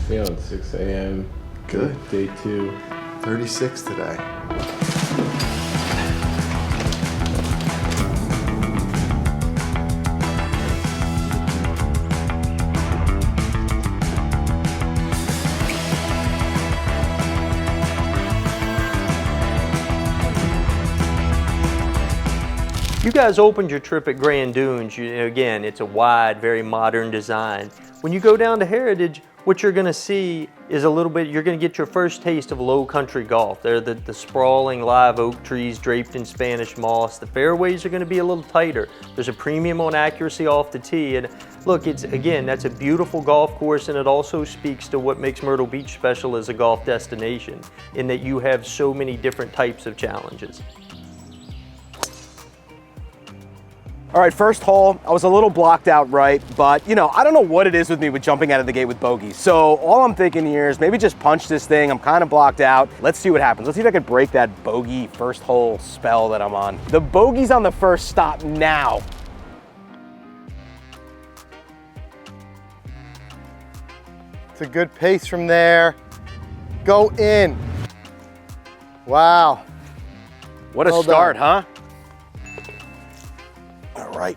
Yeah, on 6 a.m. Good. Day 2. 36 today. You guys opened your trip at Grand Dunes. Again, it's a wide, very modern design. When you go down to Heritage, what you're gonna see is a little bit, you're gonna get your first taste of low country golf. They're the sprawling live oak trees draped in Spanish moss. The fairways are gonna be a little tighter. There's a premium on accuracy off the tee. And look, again, that's a beautiful golf course, and it also speaks to what makes Myrtle Beach special as a golf destination, in that you have so many different types of challenges. All right, first hole, I was a little blocked out right, but you know, I don't know what it is with me with jumping out of the gate with bogeys. So all I'm thinking here is maybe just punch this thing. I'm kind of blocked out. Let's see what happens. Let's see if I can break that bogey first hole spell that I'm on. The bogey's on the first stop now. It's a good pace from there. Go in. Wow. What a Well start, done. huh? All right.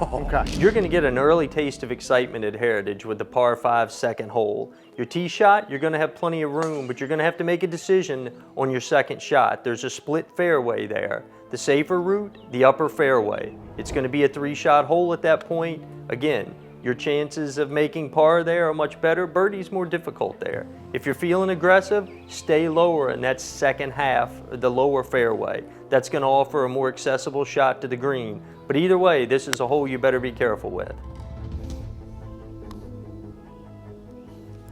Okay. You're going to get an early taste of excitement at Heritage with the par 5 second hole. Your tee shot, you're going to have plenty of room, but you're going to have to make a decision on your second shot. There's a split fairway there. The safer route, the upper fairway. It's going to be a 3-shot hole at that point. Again, your chances of making par there are much better. Birdie's more difficult there. If you're feeling aggressive, stay lower in that second half, the lower fairway. That's going to offer a more accessible shot to the green. But either way, this is a hole you better be careful with.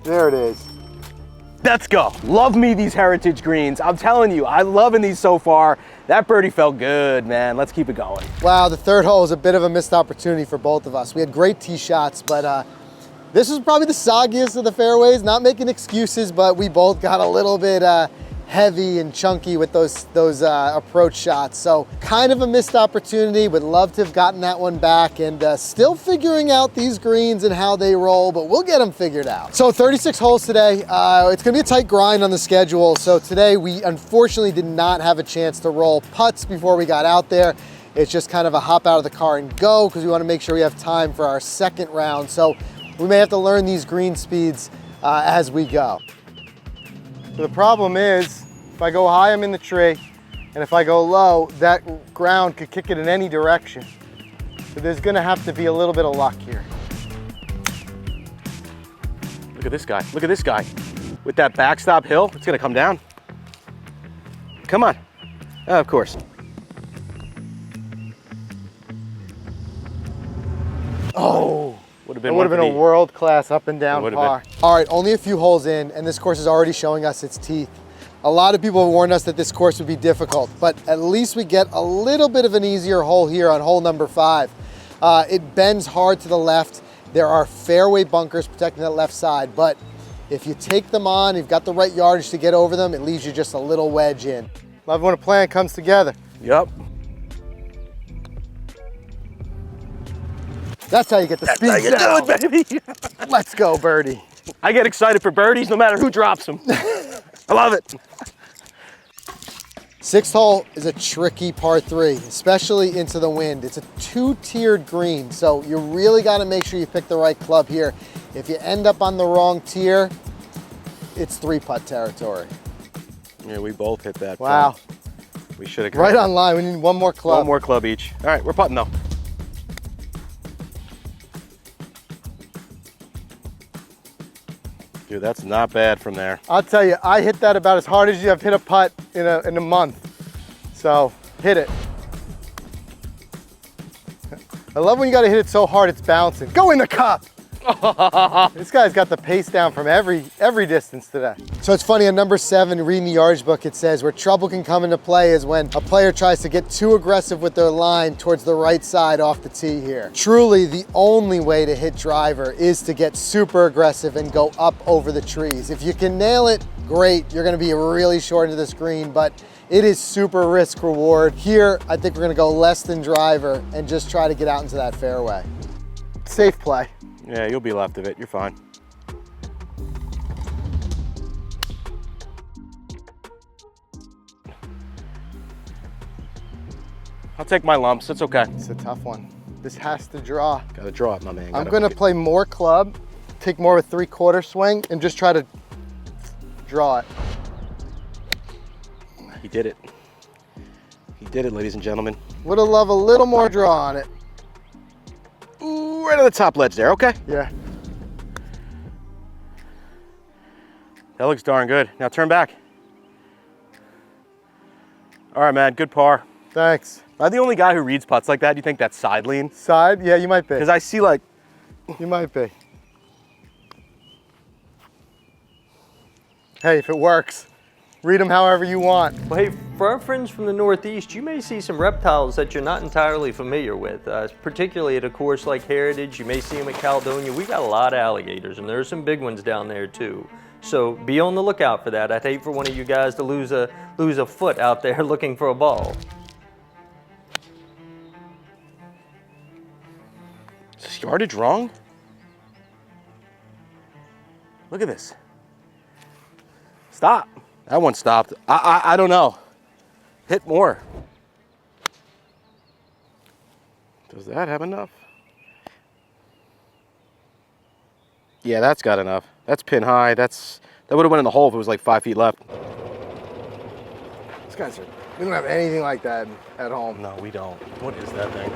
There it is. Let's go. Love me these Heritage greens. I'm telling you, I'm loving these so far. That birdie felt good, man. Let's keep it going. Wow, the third hole was a bit of a missed opportunity for both of us. We had great tee shots, but this was probably the soggiest of the fairways. Not making excuses, but we both got a little bit heavy and chunky with those approach shots. So kind of a missed opportunity. Would love to have gotten that one back, and still figuring out these greens and how they roll, but we'll get them figured out. So 36 holes today. It's gonna be a tight grind on the schedule. So today we unfortunately did not have a chance to roll putts before we got out there. It's just kind of a hop out of the car and go, because we want to make sure we have time for our second round. So we may have to learn these green speeds as we go. So the problem is, if I go high, I'm in the tree, and if I go low, that ground could kick it in any direction. So there's gonna have to be a little bit of luck here. Look at this guy. Look at this guy. With that backstop hill, it's gonna come down. Come on. Of course. Oh, Would have it would have been a world-class up and down It par. would've All right, only a few holes in, and this course is already showing us its teeth. A lot of people have warned us that this course would be difficult, but at least we get a little bit of an easier hole here on hole number 5. It bends hard to the left. There are fairway bunkers protecting that left side, but if you take them on, you've got the right yardage to get over them, it leaves you just a little wedge in. Love when a plan comes together. Yep. That's how you get the speed down. do it, baby. Let's go, birdie. I get excited for birdies no matter who drops them. I love it. 6th hole is a tricky par 3, especially into the wind. It's a 2-tiered green, so you really got to make sure you pick the right club here. If you end up on the wrong tier, it's 3-putt territory. Yeah, we both hit that. Wow. We should have. Right on line. We need one more club. One more club each. All right, we're putting though. Dude, that's not bad from there. I'll tell you, I hit that about as hard as I've hit a putt in a month. So hit it. I love when you got to hit it so hard it's bouncing. Go in the cup. This guy's got the pace down from every distance today. So it's funny, on number 7, reading the yardage book, it says where trouble can come into play is when a player tries to get too aggressive with their line towards the right side off the tee here. Truly, the only way to hit driver is to get super aggressive and go up over the trees. If you can nail it, great. You're gonna be really short into this green, but it is super risk reward. Here, I think we're gonna go less than driver and just try to get out into that fairway. safe play. Yeah, you'll be left of it. You're fine. I'll take my lumps. It's okay. It's a tough one. This has to draw. Gotta draw it, my man. I'm gonna play more club, take more of a 3/4 swing, and just try to draw it. He did it. He did it, ladies and gentlemen. Would have loved a little more draw on it. Ooh, right on the top ledge there. Okay. Yeah. That looks darn good. Now turn back. All right, man. Good par. Thanks. Am I the only guy who reads putts like that? Do you think that's side lean? Side? Yeah, you might be. Because I see like, You might be. Hey, if it works, read them however you want. Well, hey, for our friends from the Northeast, you may see some reptiles that you're not entirely familiar with, particularly at a course like Heritage. You may see them at Caledonia. We got a lot of alligators, and there are some big ones down there too. So be on the lookout for that. I'd hate for one of you guys to lose a foot out there looking for a ball. is this yardage wrong? Look at this. Stop. That one stopped. I don't know. Hit more. Does that have enough? Yeah, that's got enough. That's pin high. That would have went in the hole if it was like 5 feet left. These guys we don't have anything like that at home. No, we don't. What is that thing?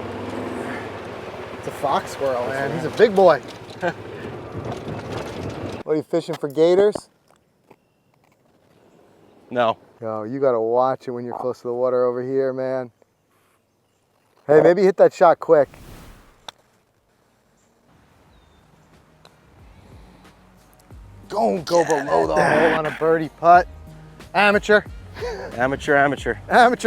It's a fox squirrel, man. He's a big boy. What, are you fishing for gators? No. Yo, you gotta watch it when you're close to the water over here, man. Hey, maybe hit that shot quick. Don't go below the hole on a birdie putt. Amateur. Amateur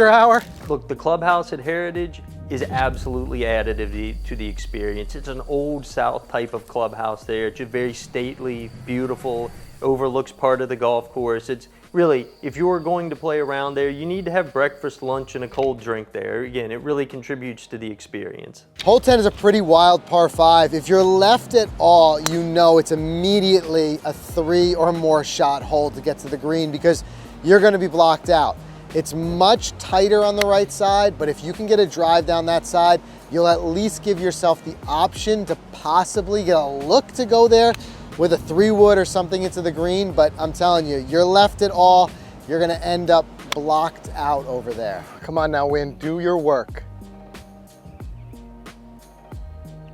hour. Look, the clubhouse at Heritage is absolutely additive to the experience. It's an old South type of clubhouse there. It's just very stately, beautiful, overlooks part of the golf course. It's really, if you're going to play around there, you need to have breakfast, lunch, and a cold drink there. Again, it really contributes to the experience. Hole 10 is a pretty wild par 5. If you're left at all, you know it's immediately a 3 or more shot hole to get to the green because you're gonna be blocked out. It's much tighter on the right side, but if you can get a drive down that side, you'll at least give yourself the option to possibly get a look to go there with a 3-wood or something into the green. But I'm telling you, you're left at all, you're gonna end up blocked out over there. Come on now, Win, do your work.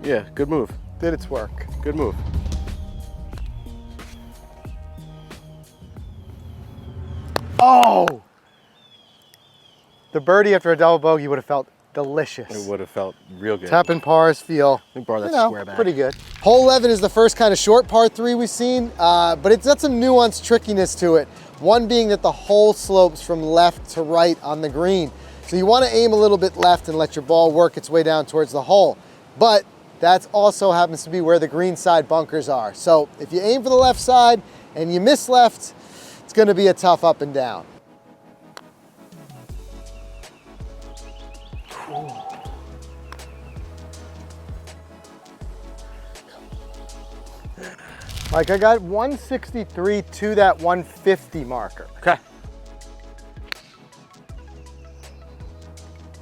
Yeah, good move. Did its work. Good move. Oh! The birdie after a double bogey would have felt delicious. It would have felt real good. Tapping pars feel, Let me borrow that square back. pretty good. Hole 11 is the first kind of short par 3 we've seen, but it's got some nuanced trickiness to it. One being that the hole slopes from left to right on the green. So you want to aim a little bit left and let your ball work its way down towards the hole. But that also happens to be where the green side bunkers are. So if you aim for the left side and you miss left, it's going to be a tough up and down. Like I got 163 to that 150 marker. Okay.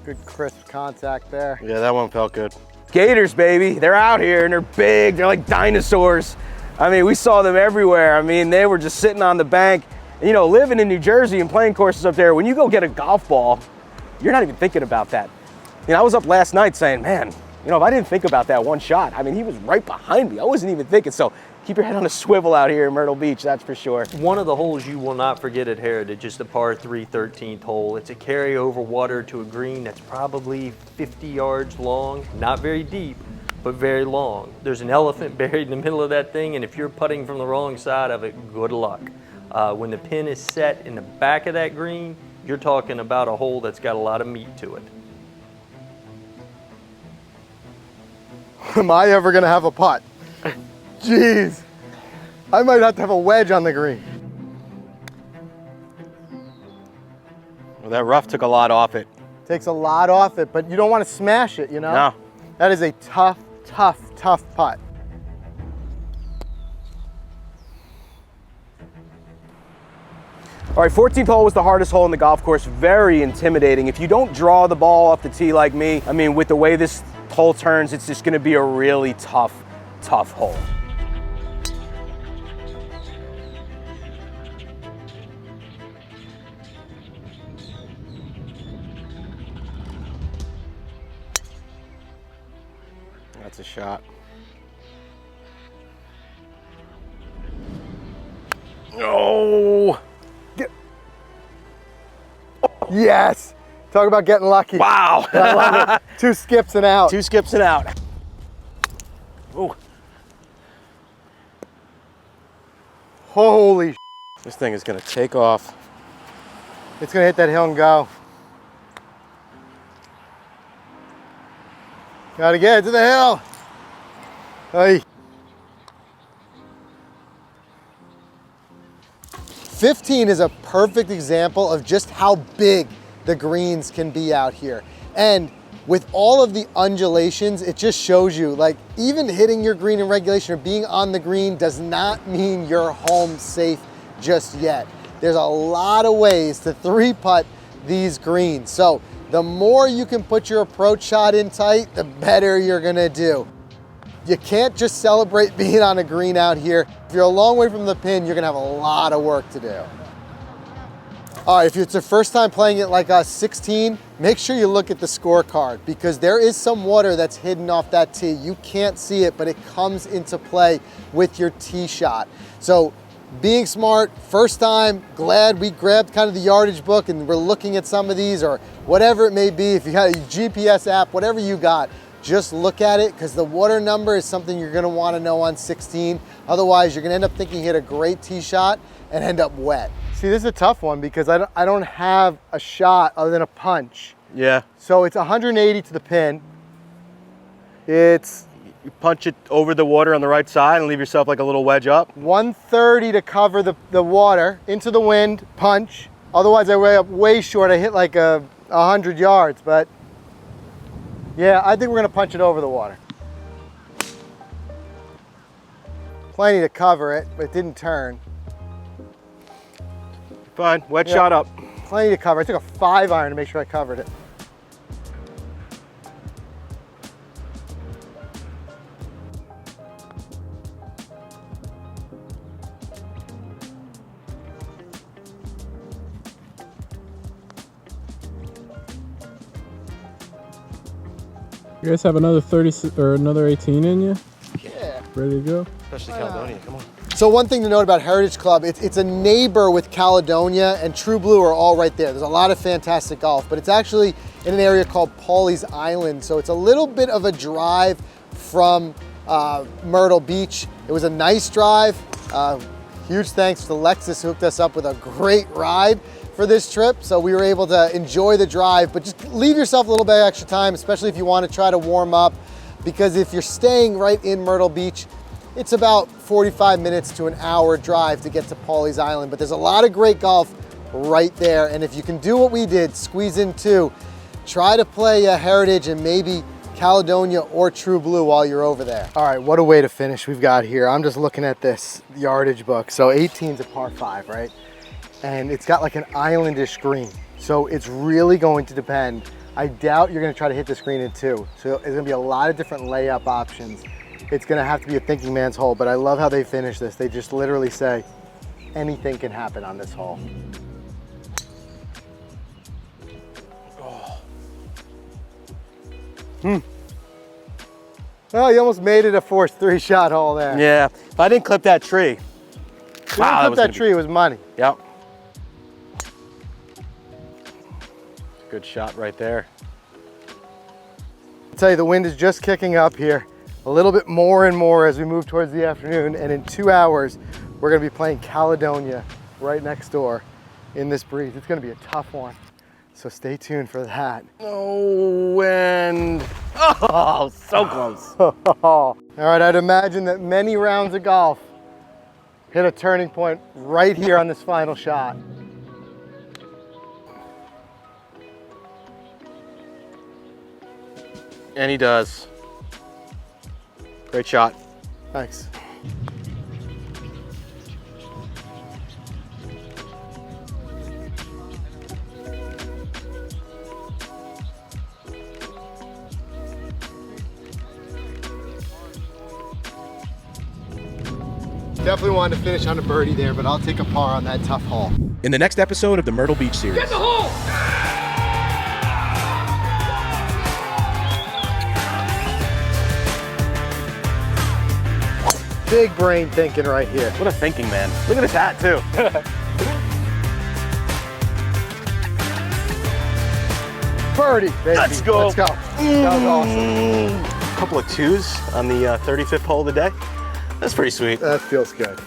Good crisp contact there. Yeah, that one felt good. Gators, baby. They're out here and they're big. They're like dinosaurs. I mean, we saw them everywhere. I mean, they were just sitting on the bank. And, you know, living in New Jersey and playing courses up there, when you go get a golf ball, you're not even thinking about that. You know, I was up last night saying, man, you know, if I didn't think about that one shot, I mean, he was right behind me. I wasn't even thinking. So keep your head on a swivel out here in Myrtle Beach, that's for sure. One of the holes you will not forget at Heritage is the par 3 13th hole. It's a carry over water to a green that's probably 50 yards long, not very deep, but very long. There's an elephant buried in the middle of that thing, and if you're putting from the wrong side of it, good luck. When the pin is set in the back of that green, you're talking about a hole that's got a lot of meat to it. Am I ever gonna have a putt? Jeez, I might have to have a wedge on the green. Well, that rough took a lot off it. Takes a lot off it, but you don't want to smash it, you know? No. That is a tough tough putt. All right, 14th hole was the hardest hole in the golf course. Very intimidating. If you don't draw the ball off the tee like me, I mean, with the way this hole turns, it's just gonna be a really tough hole. That's a shot. Oh! Yes! Talk about getting lucky. Wow! I love it. 2 skips and out. 2 skips and out. Oh! Holy sh**. This thing is gonna take off. It's gonna hit that hill and go. Gotta get it to the hill. Hey. 15 is a perfect example of just how big the greens can be out here. And with all of the undulations, it just shows you, like, even hitting your green in regulation or being on the green does not mean you're home safe just yet. There's a lot of ways to 3-putt these greens. So the more you can put your approach shot in tight, the better you're gonna do. You can't just celebrate being on a green out here. If you're a long way from the pin, you're gonna have a lot of work to do. All right, if it's your first time playing it like us, 16, make sure you look at the scorecard because there is some water that's hidden off that tee. You can't see it, but it comes into play with your tee shot. So being smart, first time, glad we grabbed kind of the yardage book and we're looking at some of these or whatever it may be. If you got a GPS app, whatever you got, just look at it because the water number is something you're gonna wanna know on 16. Otherwise, you're gonna end up thinking you hit a great tee shot and end up wet. See, this is a tough one because I don't have a shot other than a punch. Yeah. So it's 180 to the pin. It's You punch it over the water on the right side and leave yourself like a little wedge up. 130 to cover the water, into the wind, punch. Otherwise I way up way short. I hit like 100 yards, but yeah, I think we're gonna punch it over the water. Plenty to cover it, but it didn't turn. Fine, wedge Yeah. shot up. Plenty to cover. I took a 5-iron to make sure I covered it. You guys have another 30 or another 18 in you? Yeah. Ready to go? Especially Caledonia, come on. So one thing to note about Heritage Club, it's a neighbor with Caledonia and True Blue are all right there. There's a lot of fantastic golf, but it's actually in an area called Pawleys Island. So it's a little bit of a drive from Myrtle Beach. It was a nice drive. Huge thanks to Lexus who hooked us up with a great ride for this trip. So we were able to enjoy the drive, but just leave yourself a little bit of extra time, especially if you want to try to warm up, because if you're staying right in Myrtle Beach, it's about 45 minutes to an hour drive to get to Pawleys Island, but there's a lot of great golf right there. And if you can do what we did, squeeze in 2, try to play a Heritage and maybe Caledonia or True Blue while you're over there. All right, what a way to finish we've got here. I'm just looking at this yardage book. So 18's a par 5, right? And it's got like an islandish green. So it's really going to depend. I doubt you're gonna try to hit this green in 2. So there's gonna be a lot of different layup options. It's gonna have to be a thinking man's hole, but I love how they finish this. They just literally say, anything can happen on this hole. Oh, you almost made it a forced 3-shot hole there. Yeah, if I didn't clip that tree. If you didn't clip that tree, it was money. Yep. Good shot right there. I'll tell you, the wind is just kicking up here a little bit more and more as we move towards the afternoon. And in 2 hours, we're gonna be playing Caledonia right next door in this breeze. It's gonna be a tough one. So stay tuned for that. Oh, wind. Oh, so close. All right, I'd imagine that many rounds of golf hit a turning point right here on this final shot. And he does. Great shot. Thanks. Definitely wanted to finish on a birdie there, but I'll take a par on that tough hole. In the next episode of the Myrtle Beach series. Get the hole! Big brain thinking right here. What a thinking man. Look at his hat too. Birdie, baby. Let's go. Let's go. That was awesome. A couple of twos on the 35th hole of the day. That's pretty sweet. That feels good.